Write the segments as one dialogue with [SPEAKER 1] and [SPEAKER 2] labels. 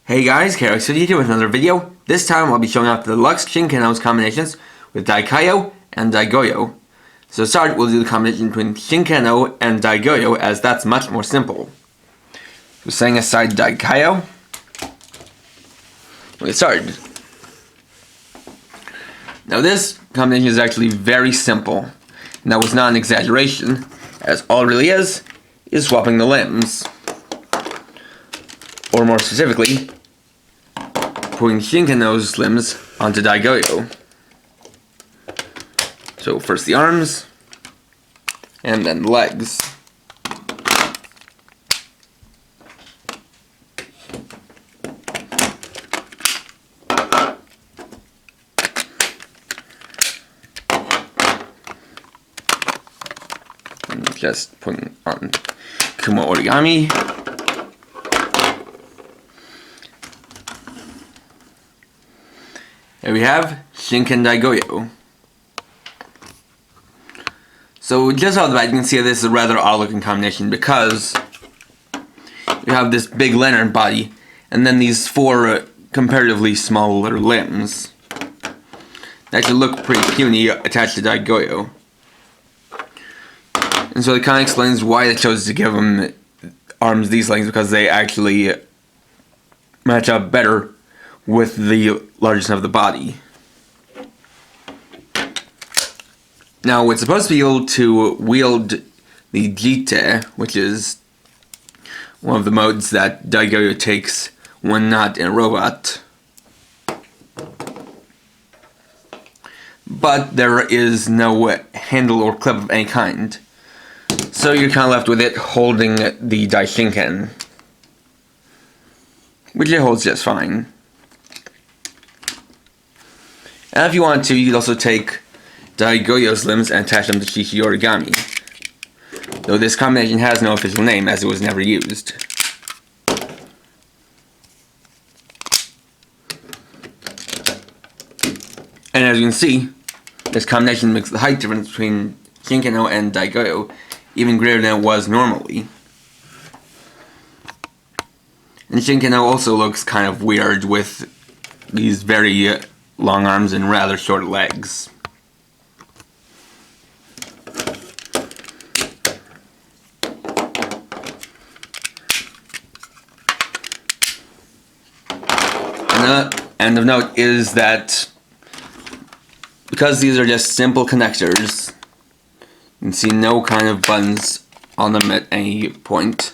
[SPEAKER 1] Hey guys, Jitte here with another video. This time I'll be showing off the deluxe Shinken-oh's combinations with Daikai-Oh and DaiGoyo. So to start, we'll do the combination between Shinken-oh and DaiGoyo, as that's much more simple. So setting aside Daikai-Oh, we'll get started. Now this combination is actually very simple, and that was not an exaggeration, as all it really is swapping the limbs. Or more specifically, putting Shinken-oh's limbs onto DaiGoyo. So first the arms, and then the legs. And just putting on Kumo origami. Here we have Shinken DaiGoyo. So just off the bat, you can see that this is a rather odd looking combination because you have this big lantern body and then these four comparatively smaller limbs. They actually look pretty puny attached to DaiGoyo. And so it kind of explains why they chose to give them arms these lengths, because they actually match up better with the largeness of the body. Now it's supposed to be able to wield the Jitte, which is one of the modes that DaiGoyo takes when not in a robot. But there is no handle or clip of any kind. So you're kind of left with it holding the Daishinken, which it holds just fine. And if you want to, you could also take DaiGoyo's limbs and attach them to Shishi origami. Though this combination has no official name, as it was never used. And as you can see, this combination makes the height difference between Shinken-oh and DaiGoyo even greater than it was normally. And Shinken-oh also looks kind of weird with these very long arms and rather short legs. And of note is that because these are just simple connectors, you can see no kind of buttons on them at any point.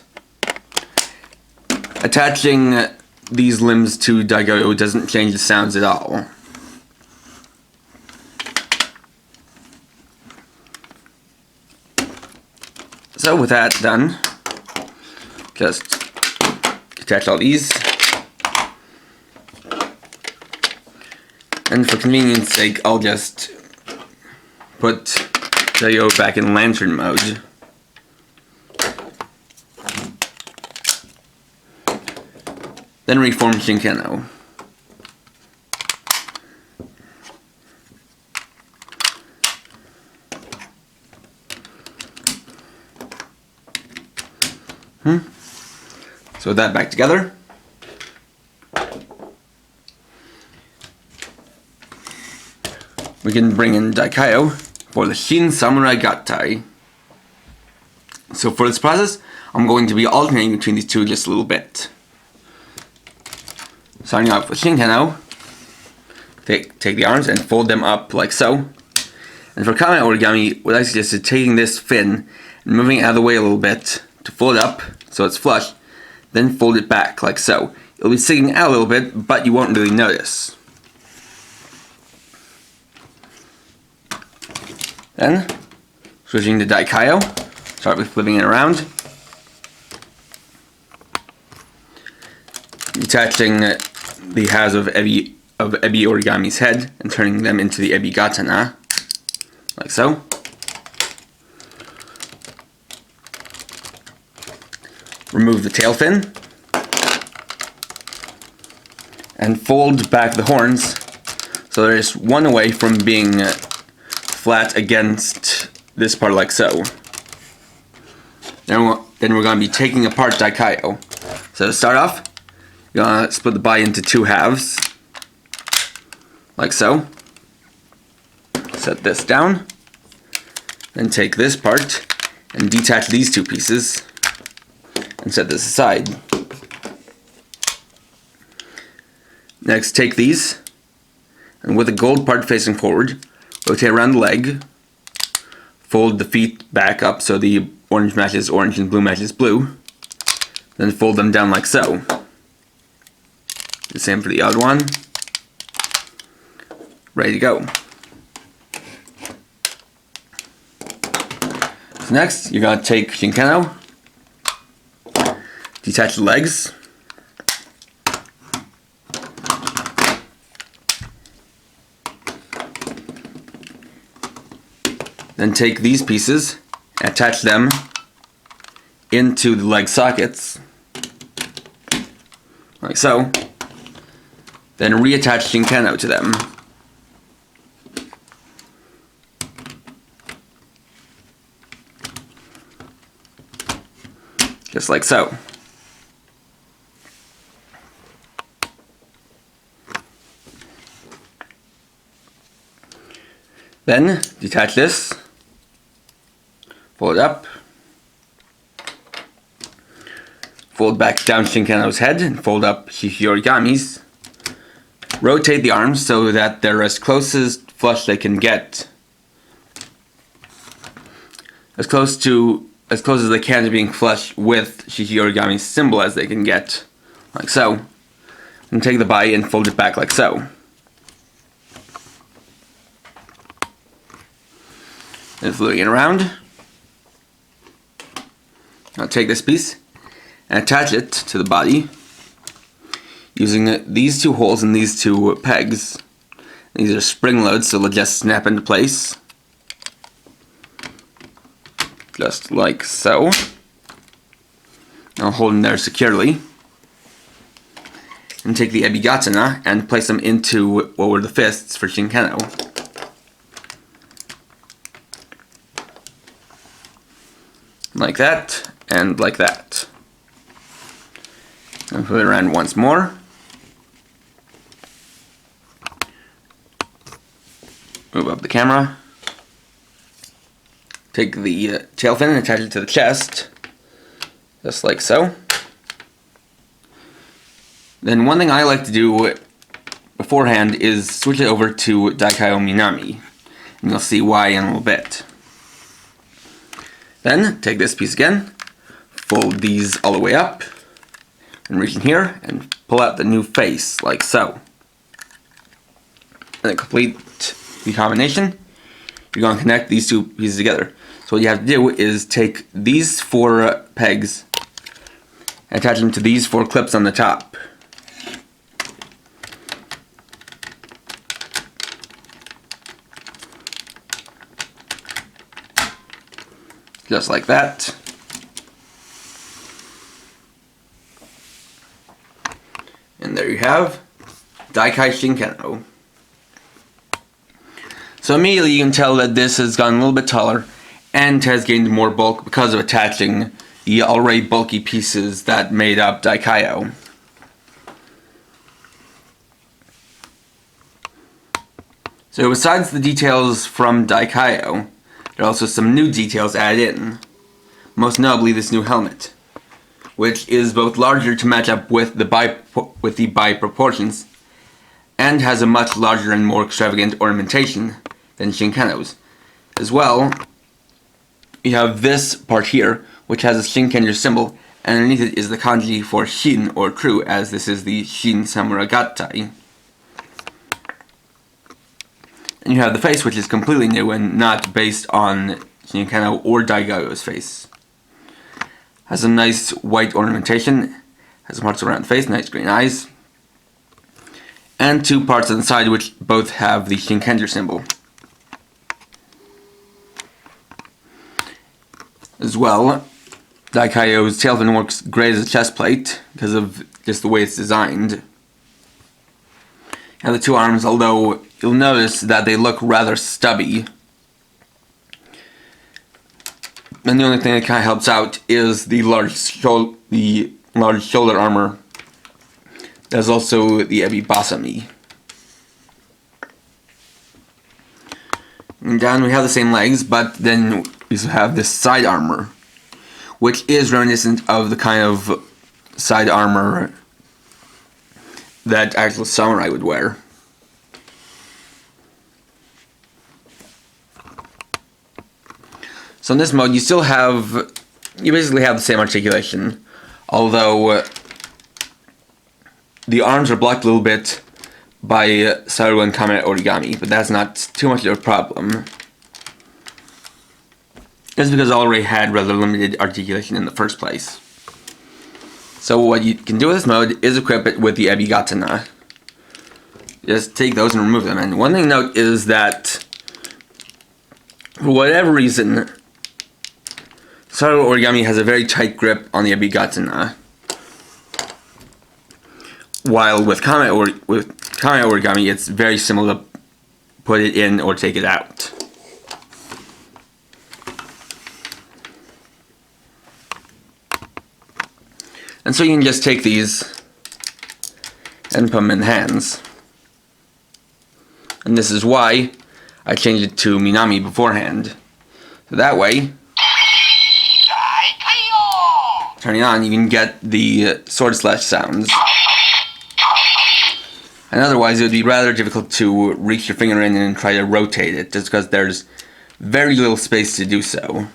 [SPEAKER 1] Attaching these limbs to DaiGoyo doesn't change the sounds at all. So with that done, just attach all these. And for convenience sake, I'll just put DaiGoyo back in lantern mode. Then reform Shinken-oh. So with that back together, we can bring in Daikai-oh for the Shin Samurai Gattai. So for this process, I'm going to be alternating between these two just a little bit. Starting off with Shinken-oh, take the arms and fold them up like so. And for Kame origami, what I suggest is taking this fin and moving it out of the way a little bit to fold it up so it's flush, then fold it back like so. It'll be sticking out a little bit, but you won't really notice. Then, switching to Daikai-oh, start with flipping it around. Detaching the halves of Ebi origami's head and turning them into the Ebi Gatana, like so. Remove the tail fin, and fold back the horns so there's one away from being flat against this part like so. Then we're going to be taking apart Daikai-Oh. So to start off, You're gonna split the body into 2 halves, like so. Set this down. Then take this part and detach these 2 pieces and set this aside. Next, take these and with the gold part facing forward, rotate around the leg, fold the feet back up so the orange matches orange and blue matches blue, then fold them down like so. The same for the other one. Ready to go. So next, you're going to take Shinken-oh, detach the legs, then take these pieces and attach them into the leg sockets, like so. Then reattach Shinken-oh to them. Just like so. Then detach this, fold it up, fold back down Shinken-oh's head and fold up Shichi-origami's. Rotate the arms so that they're as close as flush they can get. As close as they can to being flush with Shichi-origami's symbol as they can get, like so. And take the body and fold it back like so. Then flipping it around. I'll take this piece and attach it to the body using these 2 holes and these 2 pegs. These are spring loads, so they'll just snap into place. Just like so. I'll hold them there securely. And take the ebigatana and place them into what were the fists for Shinken-oh. Like that, and like that. And put it around once more. Move up the camera. Take the tail fin and attach it to the chest, just like so. Then one thing I like to do beforehand is switch it over to Daikai-Oh Minami, and you'll see why in a little bit. Then take this piece again, fold these all the way up, and reach in here and pull out the new face, like so. And then complete the combination. You're going to connect these 2 pieces together. So what you have to do is take these 4 pegs and attach them to these 4 clips on the top. Just like that. And there you have Daikai Shinken-oh. So immediately you can tell that this has gotten a little bit taller and has gained more bulk because of attaching the already bulky pieces that made up Daikai-Oh. So besides the details from Daikai-Oh, there are also some new details added in. Most notably this new helmet, which is both larger to match up with the body proportions, and has a much larger and more extravagant ornamentation than Shinken-oh's. As well, you have this part here, which has a Shinken symbol, and underneath it is the kanji for Shin, or true, as this is the Shin Samurai Gattai. And you have the face, which is completely new and not based on Shinken-oh or DaiGoyo's face. Has a nice white ornamentation, has some parts around the face, nice green eyes, and 2 parts on the side which both have the Shinken symbol. As well, Daikai-oh's tail fin works great as a chest plate because of just the way it's designed. And the 2 arms, although you'll notice that they look rather stubby. And the only thing that kind of helps out is the large shoulder armor There's also the Ebibasami. And down we have the same legs, but then we have this side armor, which is reminiscent of the kind of side armor that actual samurai would wear. So in this mode, you basically have the same articulation, although the arms are blocked a little bit by Saru and Kame origami, but that's not too much of a problem. It's because I already had rather limited articulation in the first place. So what you can do with this mode is equip it with the Ebigatana. Just take those and remove them. And one thing to note is that, for whatever reason, Saru origami has a very tight grip on the Ebigatana, while with Kame origami, it's very similar to put it in or take it out. And so you can just take these and put them in hands. And this is why I changed it to Minami beforehand. So that way, turning on, you can get the sword slash sounds. And otherwise, it would be rather difficult to reach your finger in and try to rotate it, just because there's very little space to do so.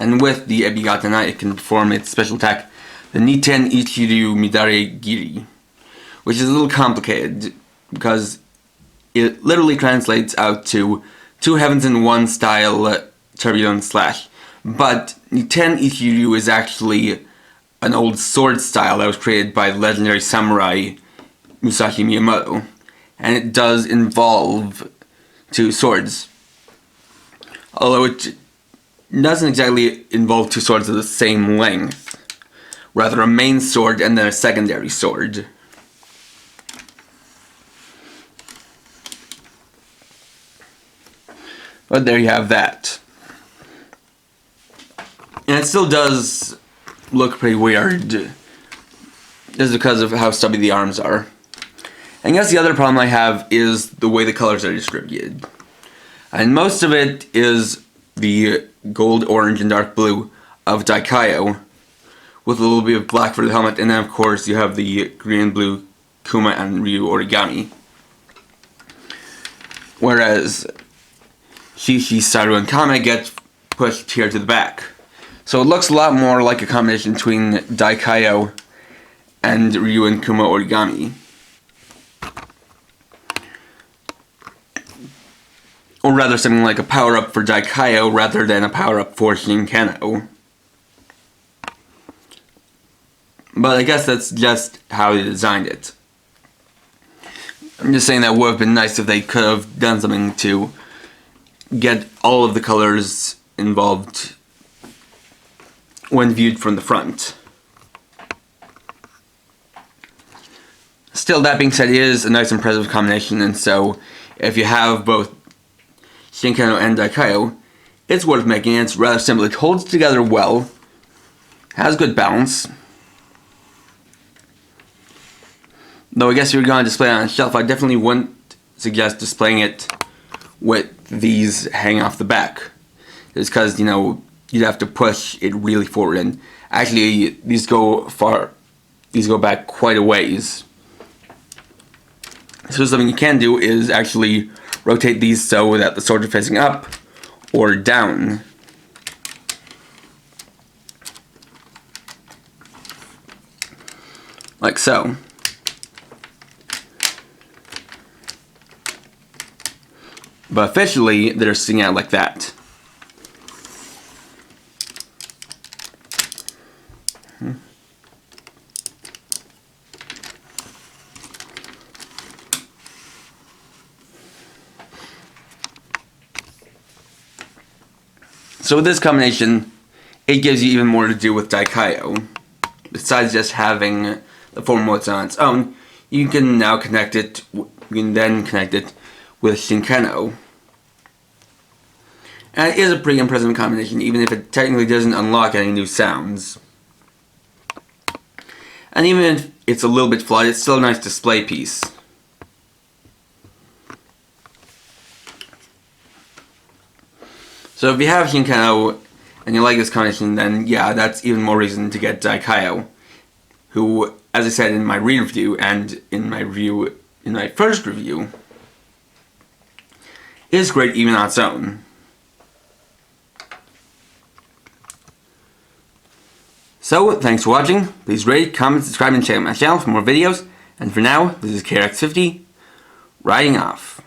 [SPEAKER 1] And with the Ebigatana, it can perform its special attack, the Niten Ichiryu Midaregiri, which is a little complicated, because it literally translates out to 2 heavens in 1 style turbulent slash. But Niten Ichiryu is actually an old sword style that was created by the legendary samurai Musashi Miyamoto, and it does involve 2 swords. Although it doesn't exactly involve 2 swords of the same length, rather a main sword and then a secondary sword. But there you have that. And it still does look pretty weird, just because of how stubby the arms are. And I guess the other problem I have is the way the colors are distributed. And most of it is the gold, orange, and dark blue of Daikai-Oh, with a little bit of black for the helmet, and then of course you have the green and blue Kuma and Ryu origami. Whereas Shishi, Saru, and Kame get pushed here to the back. So it looks a lot more like a combination between Daikai-Oh and Ryu and Kuma origami. Or rather something like a power-up for Daikai-Oh rather than a power-up for Shinken-oh. But I guess that's just how they designed it. I'm just saying that would have been nice if they could have done something to get all of the colors involved when viewed from the front. Still, that being said, it is a nice impressive combination, and so if you have both Shinken-oh and Daikai-Oh, it's worth making. It's rather simple. It holds together well, has good balance. Though I guess if you're going to display it on a shelf, I definitely wouldn't suggest displaying it with these hanging off the back. Just because, you know, you'd have to push it really forward, and actually these go back quite a ways. So something you can do is actually rotate these so that the swords are facing up or down. Like so. But officially, they're sitting out like that. So with this combination, it gives you even more to do with Daikai-Oh. Besides just having the form modes on its own, you can now connect it. You can then connect it with Shinken-oh. And it is a pretty impressive combination, even if it technically doesn't unlock any new sounds. And even if it's a little bit flawed, it's still a nice display piece. So if you have Shinken-oh and you like this combination, then yeah, that's even more reason to get Daikai-Oh, who, as I said in my re-review and in my first review, is great even on its own. So, thanks for watching. Please rate, comment, subscribe, and check out my channel for more videos. And for now, this is KRX50, riding off.